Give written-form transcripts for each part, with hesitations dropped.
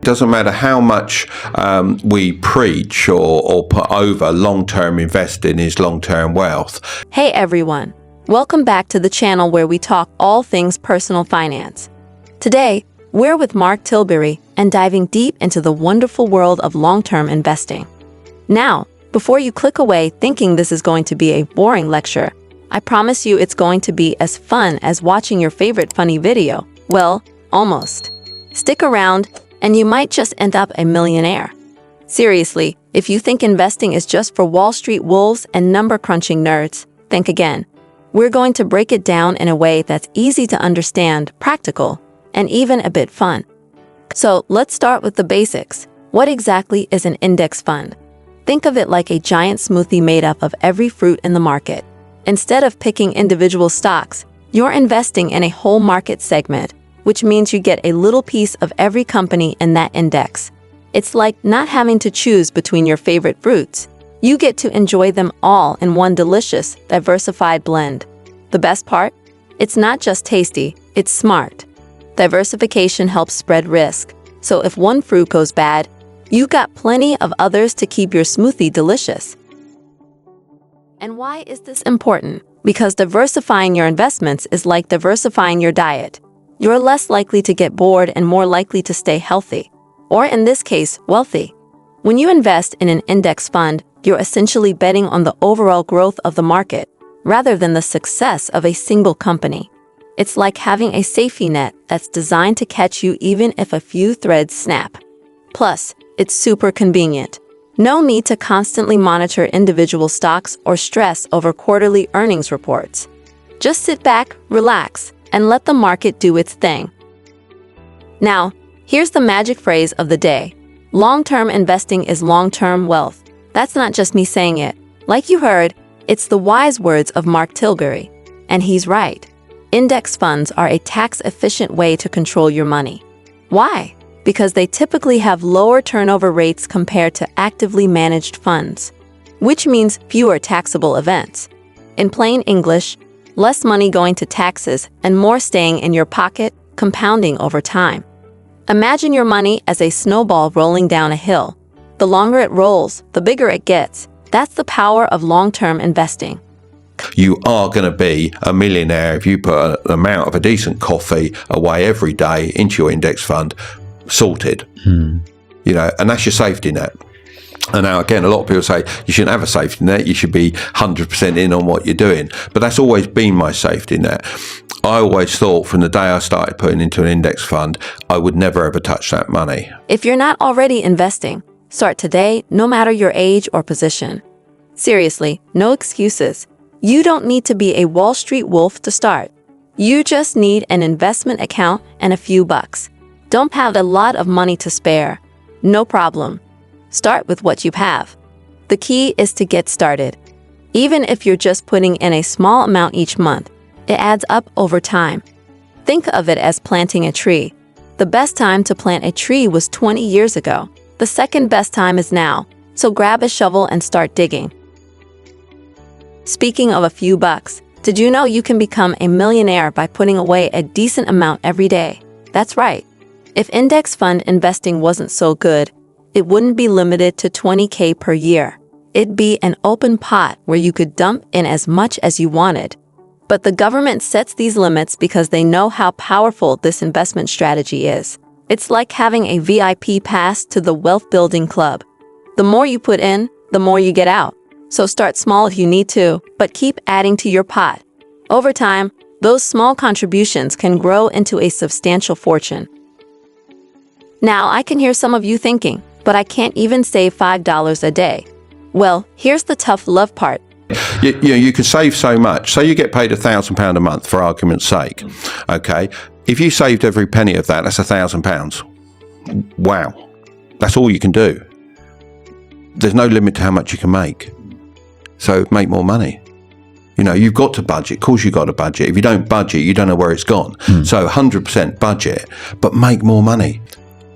Doesn't matter how much we preach or put over long-term investing is long-term wealth. Hey everyone, welcome back to the channel where we talk all things personal finance. Today, we're with Mark Tilbury and diving deep into the wonderful world of long-term investing. Now, before you click away thinking this is going to be a boring lecture, I promise you it's going to be as fun as watching your favorite funny video. Well, almost. Stick around and you might just end up a millionaire. Seriously, if you think investing is just for Wall Street wolves and number-crunching nerds, think again. We're going to break it down in a way that's easy to understand, practical, and even a bit fun. So let's start with the basics. What exactly is an index fund? Think of it like a giant smoothie made up of every fruit in the market. Instead of picking individual stocks, you're investing in a whole market segment, which means you get a little piece of every company in that index. It's like not having to choose between your favorite fruits. You get to enjoy them all in one delicious, diversified blend. The best part? It's not just tasty, it's smart. Diversification helps spread risk, so if one fruit goes bad, you've got plenty of others to keep your smoothie delicious. And why is this important? Because diversifying your investments is like diversifying your diet. You're less likely to get bored and more likely to stay healthy, or in this case, wealthy. When you invest in an index fund, you're essentially betting on the overall growth of the market, rather than the success of a single company. It's like having a safety net that's designed to catch you even if a few threads snap. Plus, it's super convenient. No need to constantly monitor individual stocks or stress over quarterly earnings reports. Just sit back, relax, and let the market do its thing. Now, here's the magic phrase of the day. Long-term investing is long-term wealth. That's not just me saying it. Like you heard, it's the wise words of Mark Tilbury. And he's right. Index funds are a tax-efficient way to control your money. Why? Because they typically have lower turnover rates compared to actively managed funds, which means fewer taxable events. In plain English, less money going to taxes and more staying in your pocket, compounding over time. Imagine your money as a snowball rolling down a hill. The longer it rolls, the bigger it gets. That's the power of long-term investing. You are going to be a millionaire if you put an amount of a decent coffee away every day into your index fund, sorted. You know, and that's your safety net. And now, again, a lot of people say you shouldn't have a safety net. You should be 100% in on what you're doing. But that's always been my safety net. I always thought from the day I started putting into an index fund, I would never ever touch that money. If you're not already investing, start today, no matter your age or position. Seriously, no excuses. You don't need to be a Wall Street wolf to start. You just need an investment account and a few bucks. Don't have a lot of money to spare. No problem. Start with what you have. The key is to get started. Even if you're just putting in a small amount each month, it adds up over time. Think of it as planting a tree. The best time to plant a tree was 20 years ago. The second best time is now, so grab a shovel and start digging. Speaking of a few bucks, did you know you can become a millionaire by putting away a decent amount every day? That's right. If index fund investing wasn't so good, it wouldn't be limited to $20K per year. It'd be an open pot where you could dump in as much as you wanted. But the government sets these limits because they know how powerful this investment strategy is. It's like having a VIP pass to the wealth building club. The more you put in, the more you get out. So start small if you need to, but keep adding to your pot. Over time, those small contributions can grow into a substantial fortune. Now, I can hear some of you thinking, but I can't even save $5 a day. Well, here's the tough love part. You can save so much. So you get paid £1,000 a month, for argument's sake. Okay, if you saved every penny of that, that's £1,000. Wow, that's all you can do. There's no limit to how much you can make. So make more money. You know, you've got to budget. Of course, you've got to budget. If you don't budget, you don't know where it's gone. So 100% budget, but make more money.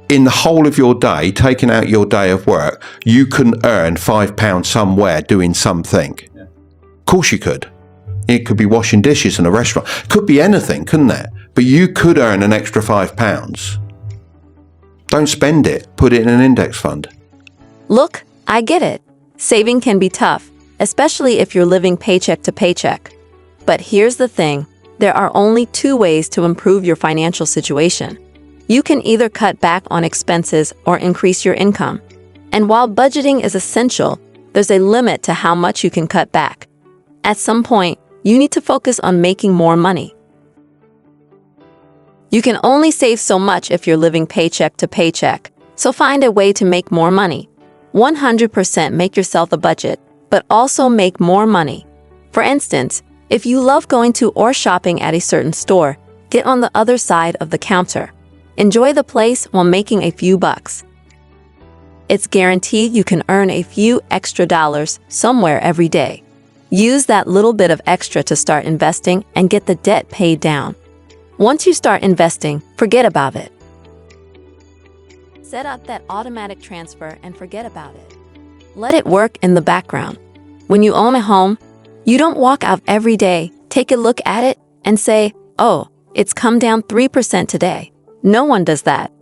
In the whole of your day, taking out your day of work, you can earn £5 somewhere doing something. Of course you could. It could be washing dishes in a restaurant. Could be anything, couldn't it? But you could earn an extra £5 Don't spend it. Put it in an index fund. Look, I get it. Saving can be tough, especially if you're living paycheck to paycheck. But here's the thing. There are only two ways to improve your financial situation. You can either cut back on expenses or increase your income. And while budgeting is essential, there's a limit to how much you can cut back. At some point, you need to focus on making more money. You can only save so much if you're living paycheck to paycheck, so find a way to make more money. 100% make yourself a budget, but also make more money. For instance, if you love going to or shopping at a certain store, get on the other side of the counter. Enjoy the place while making a few bucks. It's guaranteed you can earn a few extra dollars somewhere every day. Use that little bit of extra to start investing and get the debt paid down. Once you start investing, forget about it. Set up that automatic transfer and forget about it. Let it work in the background. When you own a home, you don't walk out every day, take a look at it, and say, "Oh, it's come down 3% today." No one does that.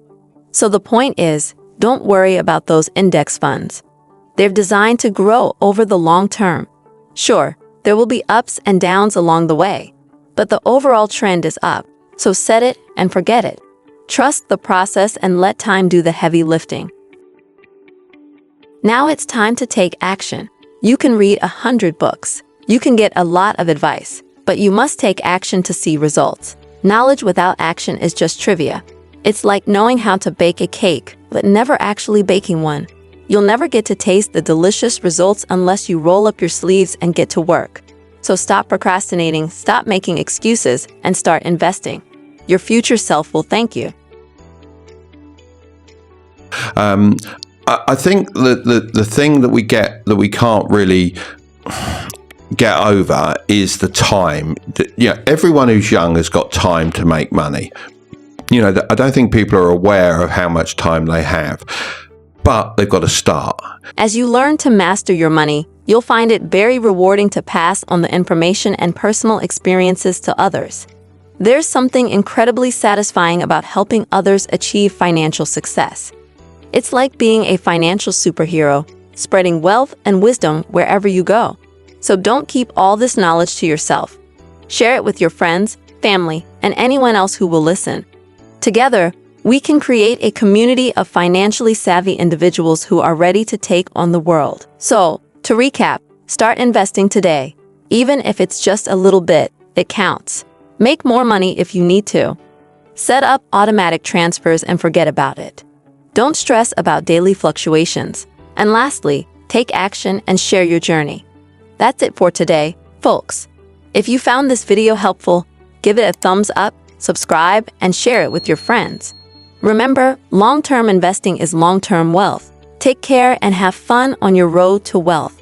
So the point is, don't worry about those index funds. They're designed to grow over the long term. Sure, there will be ups and downs along the way, but the overall trend is up, so set it and forget it. Trust the process and let time do the heavy lifting. Now it's time to take action. You can read 100 books. You can get a lot of advice, but you must take action to see results. Knowledge without action is just trivia. It's like knowing how to bake a cake, but never actually baking one. You'll never get to taste the delicious results unless you roll up your sleeves and get to work. So stop procrastinating, stop making excuses, and start investing. Your future self will thank you. I think the thing that we can't really get over is the time. Everyone who's young has got time to make money. I don't think people are aware of how much time they have, but they've got to start. As you learn to master your money, you'll find it very rewarding to pass on the information and personal experiences to others. There's something incredibly satisfying about helping others achieve financial success. It's like being a financial superhero, spreading wealth and wisdom wherever you go. So don't keep all this knowledge to yourself. Share it with your friends, family, and anyone else who will listen. Together, we can create a community of financially savvy individuals who are ready to take on the world. So, to recap, start investing today. Even if it's just a little bit, it counts. Make more money if you need to. Set up automatic transfers and forget about it. Don't stress about daily fluctuations. And lastly, take action and share your journey. That's it for today, folks. If you found this video helpful, give it a thumbs up, subscribe, and share it with your friends. Remember, long-term investing is long-term wealth. Take care and have fun on your road to wealth.